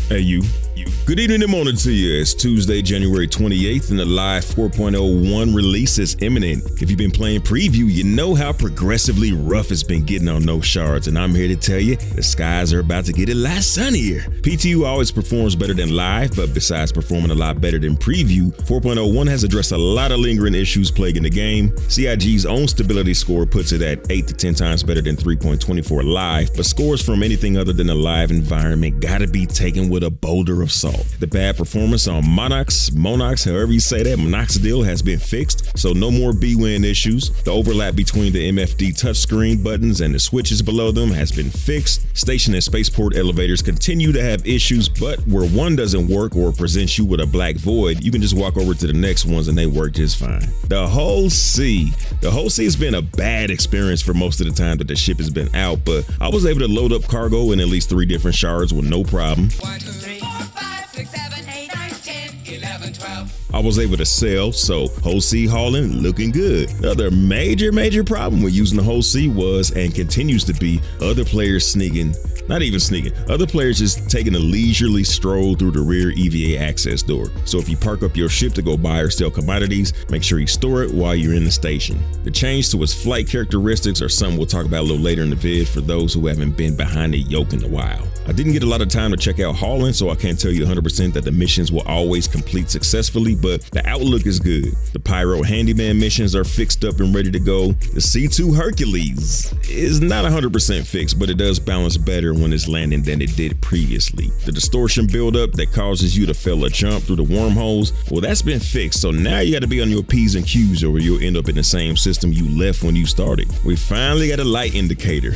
Hey, you. Good evening and morning to you. It's Tuesday, January 28th, and the live 4.01 release is imminent. If you've been playing preview, you know how progressively rough it's been getting on those shards, and I'm here to tell you the skies are about to get a lot sunnier. PTU always performs better than live, but besides performing a lot better than preview, 4.01 has addressed a lot of lingering issues plaguing the game. CIG's own stability score puts it at 8 to 10 times better than 3.24 live, but scores from anything other than a live environment gotta be taken with a boulder of salt. The bad performance on Monox, however you say that, Minoxidil has been fixed, so no more B-Win issues. The overlap between the MFD touchscreen buttons and the switches below them has been fixed. Station and spaceport elevators continue to have issues, but where one doesn't work or presents you with a black void, you can just walk over to the next ones and they work just fine. The whole C has been a bad experience for most of the time that the ship has been out, but I was able to load up cargo in at least 3 different shards with no problem. 1, 2, 3, 4, 5, 6, 7, 8, 9, 10, 11, 12. I was able to sell, so whole C hauling looking good. The other major problem with using the whole C was and continues to be other players sneaking. Not even sneaking. Other players just taking a leisurely stroll through the rear EVA access door. So if you park up your ship to go buy or sell commodities, make sure you store it while you're in the station. The change to its flight characteristics are something we'll talk about a little later in the vid for those who haven't been behind the yoke in a while. I didn't get a lot of time to check out hauling, so I can't tell you 100% that the missions will always complete successfully, but the outlook is good. The Pyro Handyman missions are fixed up and ready to go. The C2 Hercules is not 100% fixed, but it does balance better when it's landing than it did previously. The distortion buildup that causes you to fail a jump through the wormholes, well, that's been fixed, so now you got to be on your P's and Q's or you'll end up in the same system you left when you started. We finally got a light indicator.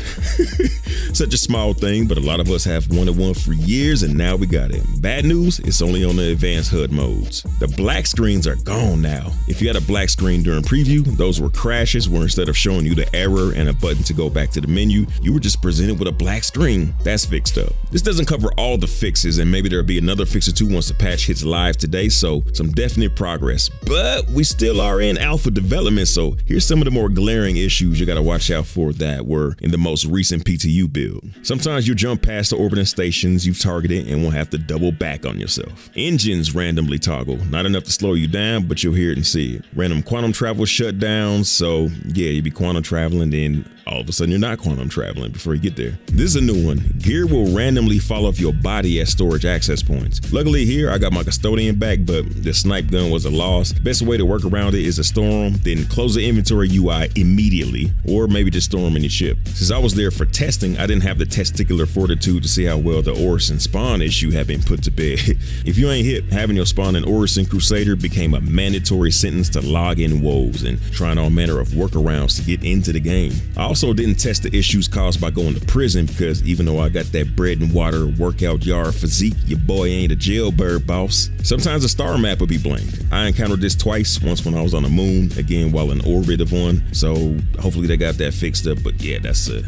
Such a small thing, but a lot of us have wanted one for years, and now we got it. Bad news, it's only on the advanced HUD modes. The black screens are gone now. If you had a black screen during preview, those were crashes where instead of showing you the error and a button to go back to the menu, you were just presented with a black screen. That's fixed up. This doesn't cover all the fixes, and maybe there'll be another fix or two once the patch hits live today, so some definite progress. But we still are in alpha development, so here's some of the more glaring issues you gotta watch out for that were in the most recent PTU build. Sometimes you jump past the orbiting stations you've targeted and won't have to double back on yourself. Engines randomly toggle, not enough to slow you down, but you'll hear it and see it. Random quantum travel shutdowns, so yeah, you be quantum traveling, then all of a sudden you're not quantum traveling before you get there. This is a new one. Gear will randomly fall off your body at storage access points. Luckily here, I got my custodian back, but the snipe gun was a loss. Best way to work around it is to store them, then close the inventory UI immediately, or maybe just store them in your ship. Since I was there for testing, I didn't have the testicular fortitude to see how well the Orison spawn issue had been put to bed. If you ain't hip, having your spawn in Orison Crusader became a mandatory sentence to log in woes and trying all manner of workarounds to get into the game. I also didn't test the issues caused by going to prison because even though I got that bread and water workout yard physique, your boy ain't a jailbird boss. Sometimes a star map would be blanked. I encountered this twice, once when I was on the moon, again while in orbit of one, so hopefully they got that fixed up, but yeah, that's a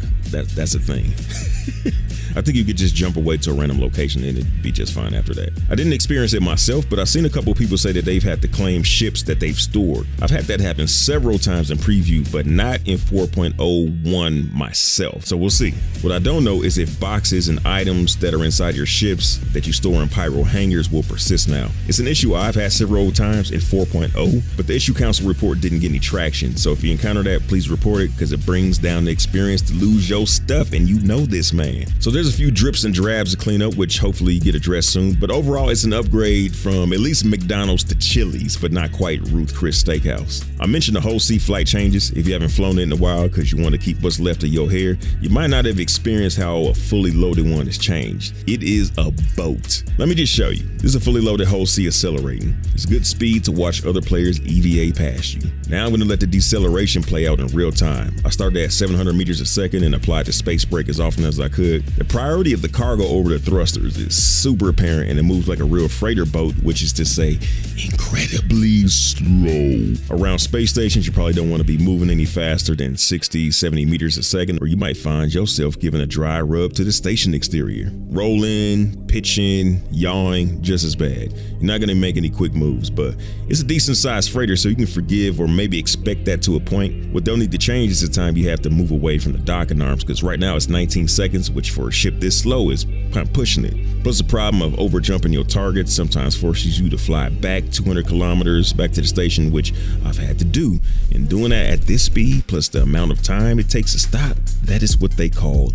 thing. I think you could just jump away to a random location and it'd be just fine after that. I didn't experience it myself, but I've seen a couple people say that they've had to claim ships that they've stored. I've had that happen several times in preview, but not in 4.01 myself, so we'll see. What I don't know is if boxes and items that are inside your ships that you store in pyro hangars will persist now. It's an issue I've had several times in 4.0, but the issue council report didn't get any traction, so if you encounter that, please report it because it brings down the experience to lose your stuff, and you know this, man. So there's a few drips and drabs to clean up, which hopefully get addressed soon, but overall it's an upgrade from at least McDonald's to Chili's, but not quite Ruth Chris Steakhouse. I mentioned the whole C flight changes. If you haven't flown it in a while because you want to keep what's left of your hair, you might not have experienced how a fully loaded one has changed. It is a boat. Let me just show you. This is a fully loaded whole C accelerating. It's good speed to watch other players EVA past you. Now I'm going to let the deceleration play out in real time. I started at 700 meters a second and applied the space brake as often as I could. The priority of the cargo over the thrusters is super apparent, and it moves like a real freighter boat, which is to say incredibly slow. Around space stations, you probably don't want to be moving any faster than 60, 70 meters a second, or you might find yourself giving a dry rub to the station exterior. Rolling, pitching, yawing, just as bad. You're not going to make any quick moves, but it's a decent sized freighter, so you can forgive or maybe expect that to a point. What they'll need to change is the time you have to move away from the docking arm times, because right now it's 19 seconds, which for a ship this slow is kind of pushing it. Plus the problem of over jumping your target sometimes forces you to fly back 200 kilometers back to the station, which I've had to do. And doing that at this speed, plus the amount of time it takes to stop, that is what they call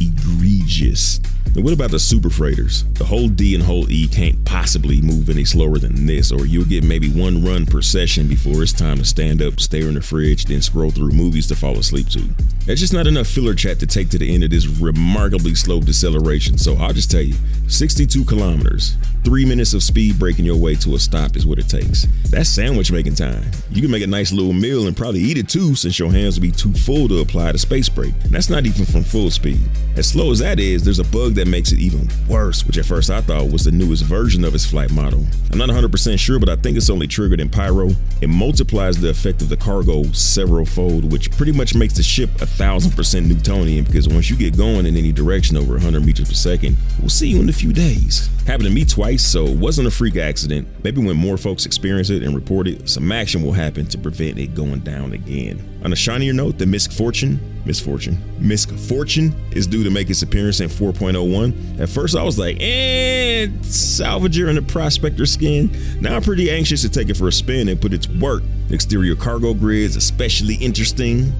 egregious. And what about the super freighters? The whole D and whole E can't possibly move any slower than this, or you'll get maybe one run per session before it's time to stand up, stare in the fridge, then scroll through movies to fall asleep to. There's just not enough filler chat to take to the end of this remarkably slow deceleration, so I'll just tell you, 62 kilometers, 3 minutes of speed breaking your way to a stop is what it takes. That's sandwich making time. You can make a nice little meal and probably eat it too, since your hands will be too full to apply the space brake. And that's not even from full speed. As slow as that is, there's a bug that makes it even worse, which at first I thought was the newest version of its flight model. I'm not 100% sure, but I think it's only triggered in Pyro. It multiplies the effect of the cargo several-fold, which pretty much makes the ship 1,000% Newtonian, because once you get going in any direction over 100 meters per second, we'll see you in a few days. Happened to me twice, so it wasn't a freak accident. Maybe when more folks experience it and report it, some action will happen to prevent it going down again. On a shinier note, the MISC Fortune is due to make its appearance in 4.01. At first I was like, salvager in the prospector skin. Now I'm pretty anxious to take it for a spin and put it to work. The exterior cargo grid is especially interesting.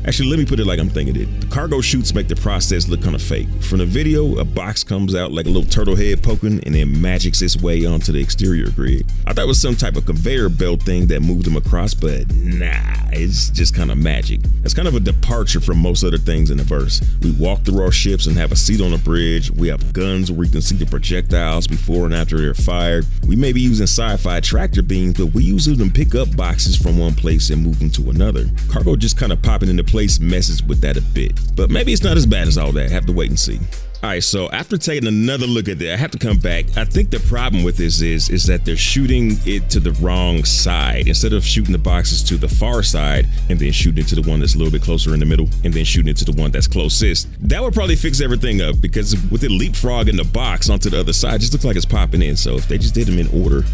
Actually, let me put it like I'm thinking it. The cargo chutes make the process look kind of fake. From the video, a box comes out like a little turtle head poking and then magics its way onto the exterior grid. I thought it was some type of conveyor belt thing that moved them across, but nah, it's just kind of magic. It's kind of a departure from most other things in the verse. We walk through our ships and have a seat on the bridge. We have guns where you can see the projectiles before and after they're fired. We may be using sci-fi tractor beams, but we use them to pick up boxes from one place and move them to another. Cargo just kind of popping into place messes with that a bit, but maybe it's not as bad as all that. Have to wait and see. All right, so after taking another look at that, I have to come back. I think the problem with this is that they're shooting it to the wrong side. Instead of shooting the boxes to the far side and then shooting it to the one that's a little bit closer in the middle and then shooting it to the one that's closest, that would probably fix everything up, because with it leapfrogging the box onto the other side, it just looks like it's popping in. So if they just did them in order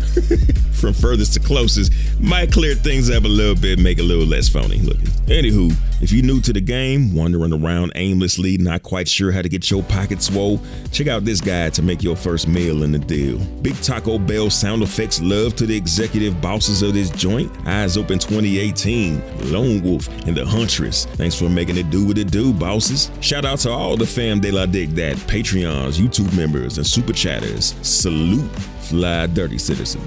from furthest to closest, might clear things up a little bit, make it a little less phony looking. Anywho, if you're new to the game, wandering around aimlessly, not quite sure how to get your pockets swole, check out this guide to make your first meal in the deal. Big Taco Bell sound effects love to the executive bosses of this joint. Eyes Open 2018, Lone Wolf, and The Huntress. Thanks for making it do what it do, bosses. Shout out to all the fam de la dig that, Patreons, YouTube members, and super chatters. Salute, fly dirty citizen.